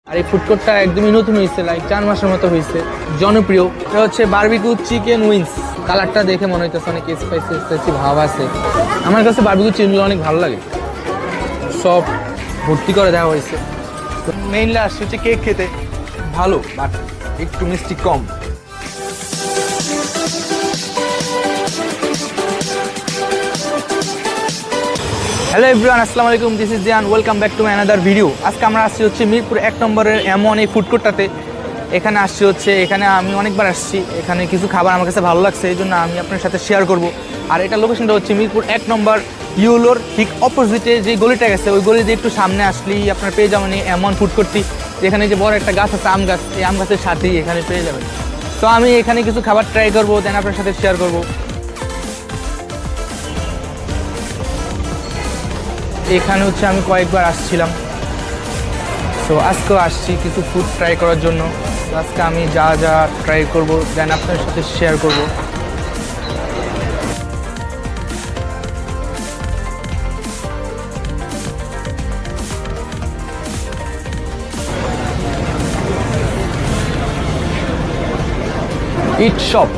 আর এই ফুড কোর্টটা একদমই নতুন হয়েছে, লাইক 4 মাসের মতো হয়েছে, জনপ্রিয়। এটা হচ্ছে বারবিকিউ চিকেন উইংস। কালারটা দেখে মনে হইতেছে অনেক স্পাইসি স্পাইসি ভাব আছে। আমার কাছে বারবিকিউ চিকেনগুলো অনেক ভালো লাগে, সব ভর্তি করে দেওয়া হয়েছে। মেইনলি আসছে হচ্ছে কেক খেতে, ভালো বাট একটু মিষ্টি কম। হ্যালো এভরিওয়ান, আসসালামু আলাইকুম, দিস ইজ জিয়ান, welcome back to my another video. আজকে আমরা আসছি হচ্ছে মিরপুর 1 নম্বরের এমন এই ফুড কোর্টটাতে। এখানে আসছি হচ্ছে, এখানে আমি অনেকবার আসছি, এখানে কিছু খাবার আমার কাছে ভালো লাগছে, এই জন্য আমি আপনার সাথে শেয়ার করব। আর এটা লোকেশনটা হচ্ছে মিরপুর 1 নম্বর ইউলোর ঠিক অপোজিটে যে গলিটা গেছে, ওই গলি দিয়ে একটু সামনে আসলেই আপনার পেয়ে যাবেন এই এমন ফুড কোর্টটি। যেখানে যে বড় একটা গাছ আছে, আম গাছ, এই আম গাছের সাথেই এখানে পেয়ে যাবেন। তো আমি এখানে কিছু খাবার ট্রাই করবো, দেন আপনার সাথে শেয়ার করবো। এখানে হচ্ছে আমি কয়েকবার আসছিলাম, তো আজকেও আসছি কিছু ফুড ট্রাই করার জন্য। আজকে আমি যা যা ট্রাই করব দেন আপনার সাথে শেয়ার করব। ইট শপ,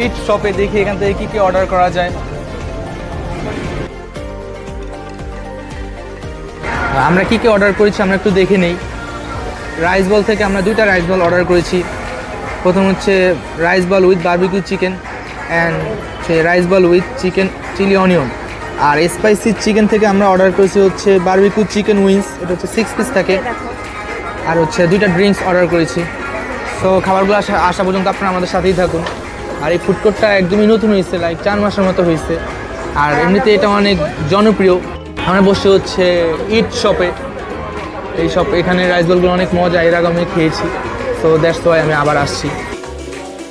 ইট শপে দেখি এখান থেকে কি কি অর্ডার করা যায়। আমরা কি কি অর্ডার করেছি আমরা একটু দেখে নেই। রাইস বল থেকে আমরা 2টা রাইস বল অর্ডার করেছি। প্রথম হচ্ছে rice ball with barbecue chicken and rice ball with chicken chilli onion. আর স্পাইসি চিকেন থেকে আমরা অর্ডার করেছি হচ্ছে বারবিকিউ চিকেন উইংস, এটা হচ্ছে 6 পিস থাকে। আর হচ্ছে 2টা ড্রিঙ্কস অর্ডার করেছি। সো খাবারগুলো আসা পর্যন্ত আপনারা আমাদের সাথেই থাকুন। আর এই ফুড কোর্টটা একদমই নতুন হয়েছে, লাইক 4 মাসের মতো হয়েছে। আর এমনিতে এটা অনেক জনপ্রিয়। আমরা বসে হচ্ছে ইট শপে, এই শপ, এখানে রাইস বলগুলো অনেক মজা, এর আগে আমি খেয়েছি। তো দ্যাটস ওয়াই আমি আবার আসছি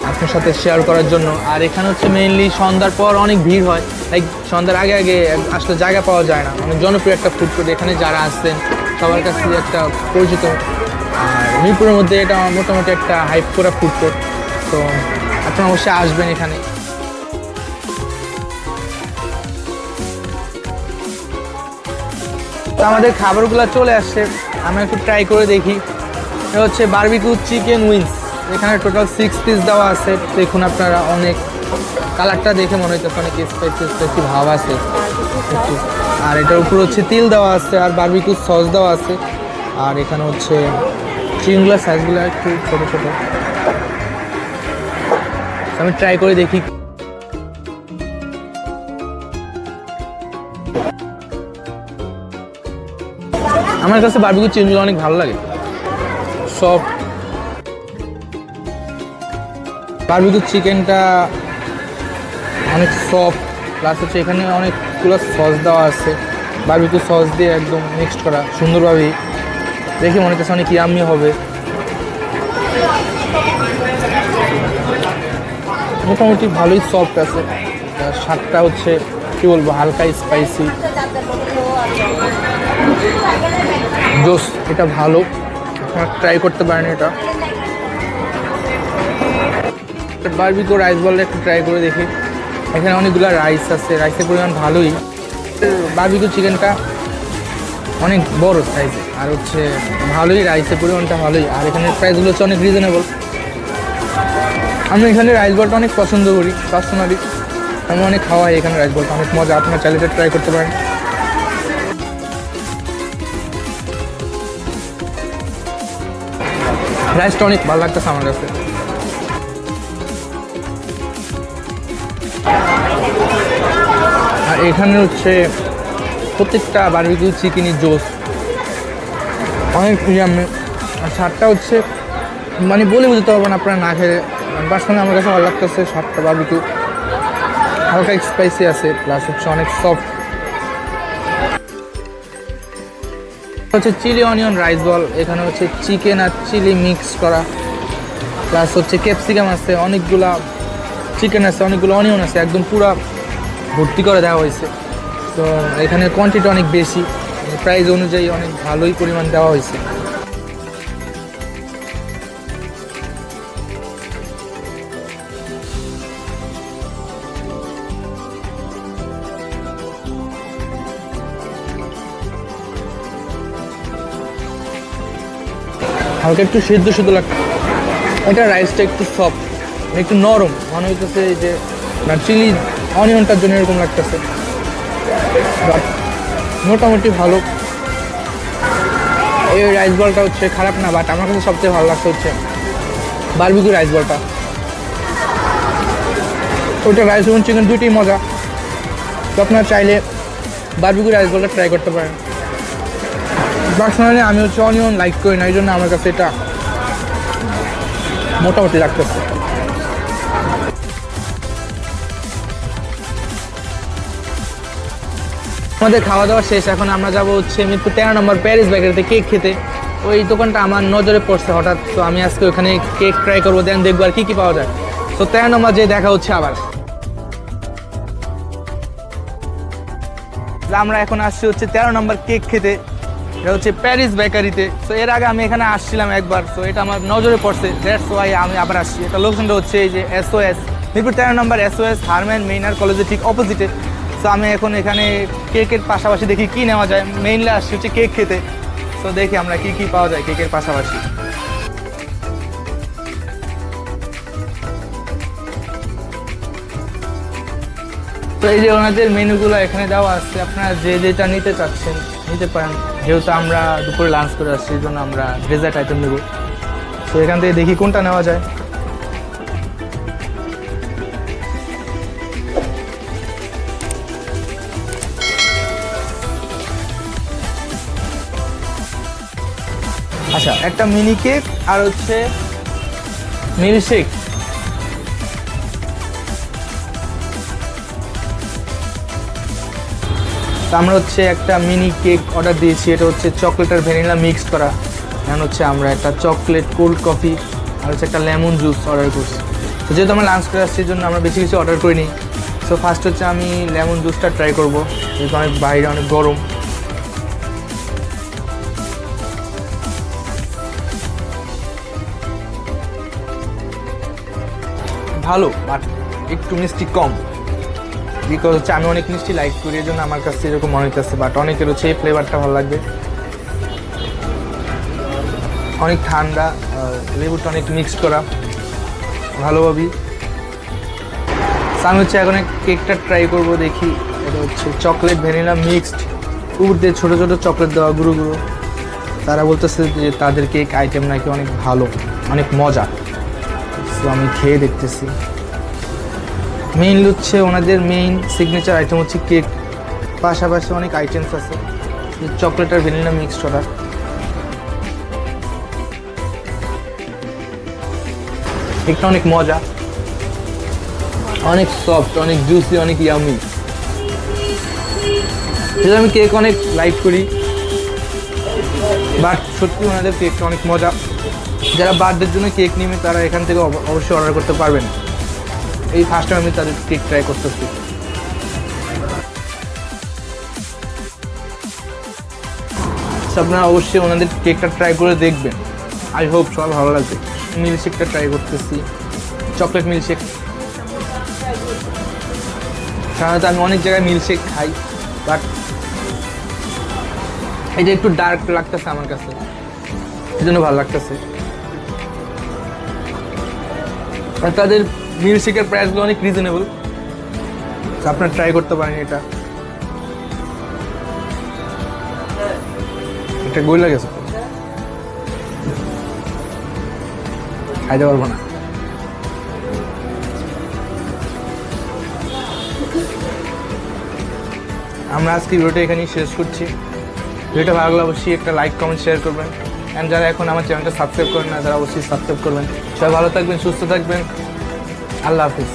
আপনার সাথে শেয়ার করার জন্য। আর এখানে হচ্ছে মেইনলি সন্ধ্যার পর অনেক ভিড় হয়, লাইক সন্ধ্যার আগে আগে আসলে জায়গা পাওয়া যায় না। অনেক জনপ্রিয় একটা ফুড কোর্ট, এখানে যারা আসছেন সবার কাছে একটা পরিচিত। আর মিরপুরের মধ্যে এটা মোটামুটি একটা হাইপ করা ফুড কোর্ট, তো আপনারা অবশ্যই আসবেন এখানে। তো আমাদের খাবারগুলো চলে আসছে, আমরা একটু ট্রাই করে দেখি। এটা হচ্ছে বারবিকিউ চিকেন উইংস, এখানে টোটাল 6 পিস দেওয়া আছে। দেখুন আপনারা, অনেক কালারটা দেখে মনে হচ্ছে অনেক স্পাইসি স্পাইসি ভাব আছে একটু। আর এটার উপর হচ্ছে তিল দেওয়া আছে আর বারবিকিউ সস দেওয়া আছে। আর এখানে হচ্ছে চিকেনগুলোর সাইজগুলো একটু ছোটো ছোটো। আমি ট্রাই করে দেখি। আমার কাছে বারবিকিউ চিকেনগুলো অনেক ভালো লাগে, সব বারবিকিউ চিকেনটা অনেক সফট, প্লাস হচ্ছে এখানে অনেকগুলো সস দেওয়া আছে, বারবিকিউ সস দিয়ে একদম মিক্সড করা সুন্দরভাবেই। দেখে মনে হচ্ছে অনেক ইয়াম্মি হবে। মোটামুটি ভালোই সফট আছে, স্বাদটা হচ্ছে কী বলবো, হালকা স্পাইসি জোস, এটা ভালো, আপনারা ট্রাই করতে পারেন। এটা বারবিকিউ রাইস বললে একটু ট্রাই করে দেখি। এখানে অনেকগুলো রাইস আছে, রাইসের পরিমাণ ভালোই। বারবিকিউ চিকেনটা অনেক বড় সাইজে, আর হচ্ছে ভালোই, রাইসের পরিমাণটা ভালোই। আর এখানে প্রাইসগুলো হচ্ছে অনেক রিজনেবল। আমি এখানে রাইস বলটা অনেক পছন্দ করি পার্সোনালি, আমি অনেক খাওয়া হয় এখানে রাইস বলটা, অনেক মজা। আপনার চাইলে ট্রাই করতে পারেন। রাইসটা অনেক ভালো লাগতেছে আমার কাছে। আর এখানে হচ্ছে প্রত্যেকটা বারবিকিউ চিকেনই জোস, অনেক ইয়াম্মি। আর স্বাদটা হচ্ছে মানে বলে বুঝতে পারবেন আপনারা না খেলে। পার্সোনালি আমার কাছে ভালো লাগতেছে স্বাদটা। বারবিকিউ হালকা স্পাইসি আছে, প্লাস হচ্ছে অনেক সফট। হচ্ছে চিলি অনিয়ন রাইস বল, এখানে হচ্ছে চিকেন আর চিলি মিক্স করা, প্লাস হচ্ছে ক্যাপসিকাম আছে, অনেকগুলা চিকেন আছে, অনেকগুলো অনিয়ন আছে, একদম পুরা ভর্তি করে দেওয়া হয়েছে। তো এখানে কোয়ান্টিটি অনেক বেশি, প্রাইস অনুযায়ী অনেক ভালোই পরিমাণ দেওয়া হয়েছে। হালকা একটু সিদ্ধ সিদ্ধ লাগছে। এটা রাইসটা একটু সফট, একটু নরম মনে হইতেছে যে না চিলি অনিয়নটার জন্য এরকম লাগতেছে, বাট মোটামুটি ভালো। এই রাইস বলটা হচ্ছে খারাপ না, বাট আমার কাছে সবচেয়ে ভালো লাগছে হচ্ছে বারবিকিউ রাইস বলটা। ওইটা রাইস এবং চিকেন দুইটাই মজা, তো আপনারা চাইলে বারবিকিউ রাইস বলটা ট্রাই করতে পারেন। পার্সোনালি আমি হচ্ছে অনিয়ন লাইক করি না, এই জন্য আমার কাছে এটা মোটামুটি লাগতেছে। আমাদের খাওয়া দাওয়া শেষ, এখন আমরা যাবো হচ্ছে মিরপুর 13 নম্বর প্যারিস বেকারিতে কেক খেতে। ওই দোকানটা আমার নজরে পড়ছে হঠাৎ, তো আমি আজকে ওখানে কেক ট্রাই করবো, দেন দেখবো আর কী কী পাওয়া যায়। তো 13 নম্বর যে দেখা হচ্ছে আবার। আমরা এখন আসছি হচ্ছে 13 নম্বর কেক খেতে, এটা হচ্ছে প্যারিস বেকারিতে। তো এর আগে আমি এখানে আসছিলাম একবার, তো এটা আমার নজরে পড়ছে, দ্যাটস ওয়াই আমি আবার আসছি। এটা লোকেশনটা হচ্ছে এই যে SOS, মিরপুর 13 নম্বর SOS হারম্যান মেইনার কলেজের ঠিক অপোজিটে। তো আমি এখন এখানে কেকের পাশাপাশি দেখি কি নেওয়া যায়, মেইনলি আসছি হচ্ছে কেক খেতে। তো দেখি আমরা কি কি পাওয়া যায় কেকের পাশাপাশি। তো এই যে ওনাদের মেনুগুলো এখানে দেওয়া আছে, আপনারা যে যেটা নিতে চাচ্ছেন নিতে পারেন। যেহেতু আমরা দুপুরে লাঞ্চ করে আসছি, এই জন্য আমরা ডেজার্ট আইটেম নেব। তো এখান থেকে দেখি কোনটা নেওয়া যায়। আচ্ছা, একটা মিনি কেক আর হচ্ছে মিল্কশেক। আমরা হচ্ছে একটা মিনি কেক অর্ডার দিয়েছি, এটা হচ্ছে চকলেট আর ভ্যানিলা মিক্সড করা। এখন হচ্ছে আমরা একটা চকলেট কোল্ড কফি আর হচ্ছে একটা লেমন জুস অর্ডার করছি। তো যেহেতু আমরা লাঞ্চ করে আসছি, এই জন্য আমরা বেশি কিছু অর্ডার করিনি। সো ফার্স্ট হচ্ছে আমি লেমন জুসটা ট্রাই করবো, যেহেতু অনেক বাইরে অনেক গরম। ভালো, বাট একটু মিষ্টি কম, বিকজ হচ্ছে আমি অনেক মিষ্টি লাইক করি, এই জন্য আমার কাছে এরকম মনে হচ্ছে। বাট অনেকের হচ্ছে এই ফ্লেভারটা ভালো লাগবে, অনেক ঠান্ডা, লেবুটা অনেক মিক্সড করা ভালোভাবেই। আমি হচ্ছে এখন কেকটা ট্রাই করব, দেখি। এটা হচ্ছে চকলেট ভ্যানিলা মিক্সড, উপর দিয়ে ছোটো ছোটো চকলেট দেওয়া গুঁড়ো গুঁড়ো। তারা বলতেছে যে তাদের কেক আইটেম নাকি অনেক ভালো, অনেক মজা। তো আমি খেয়ে দেখতেছি। মেইনলি হচ্ছে ওনাদের মেইন সিগনেচার আইটেম হচ্ছে কেক, পাশাপাশি অনেক আইটেমস আছে, চকলেট আর ভ্যানিলা মিক্সড করা। কেকটা অনেক মজা, অনেক সফট, অনেক জুসি, অনেক ইয়ামি। যেহেতু আমি কেক অনেক লাইক করি, বাট সত্যি ওনাদের কেকটা অনেক মজা। যারা বার্থডের জন্য কেক নিবে তারা এখান থেকে অবশ্যই অর্ডার করতে পারবেন। এই ফার্স্ট টাইম আমি তাদের কেক ট্রাই করতেছি। আপনারা অবশ্যই ওনাদের কেকটা ট্রাই করে দেখবেন, আই হোপ সবার ভালো লাগবে। মিল্কশেকটা ট্রাই করতেছি, চকলেট মিল্কশেক। সাধারণত আমি অনেক জায়গায় মিল্কশেক খাই, বাট এটা একটু ডার্ক লাগতেছে আমার কাছে, এই জন্য ভালো লাগতেছে। আর তাদের মিল্কশেকের প্রাইসগুলো অনেক রিজনেবল, আপনারা ট্রাই করতে পারেন। এটা গইলা গেছে, খাইতে পারবো না। আমরা আজকে ভিডিওটা এখানেই শেষ করছি। ভিডিওটা ভালো লাগলে অবশ্যই একটা লাইক কমেন্ট শেয়ার করবেন, অ্যান্ড যারা এখন আমার চ্যানেলটা সাবস্ক্রাইব করেন না, তারা অবশ্যই সাবস্ক্রাইব করবেন। সবাই ভালো থাকবেন, সুস্থ থাকবেন, আল্লাহ হাফিজ।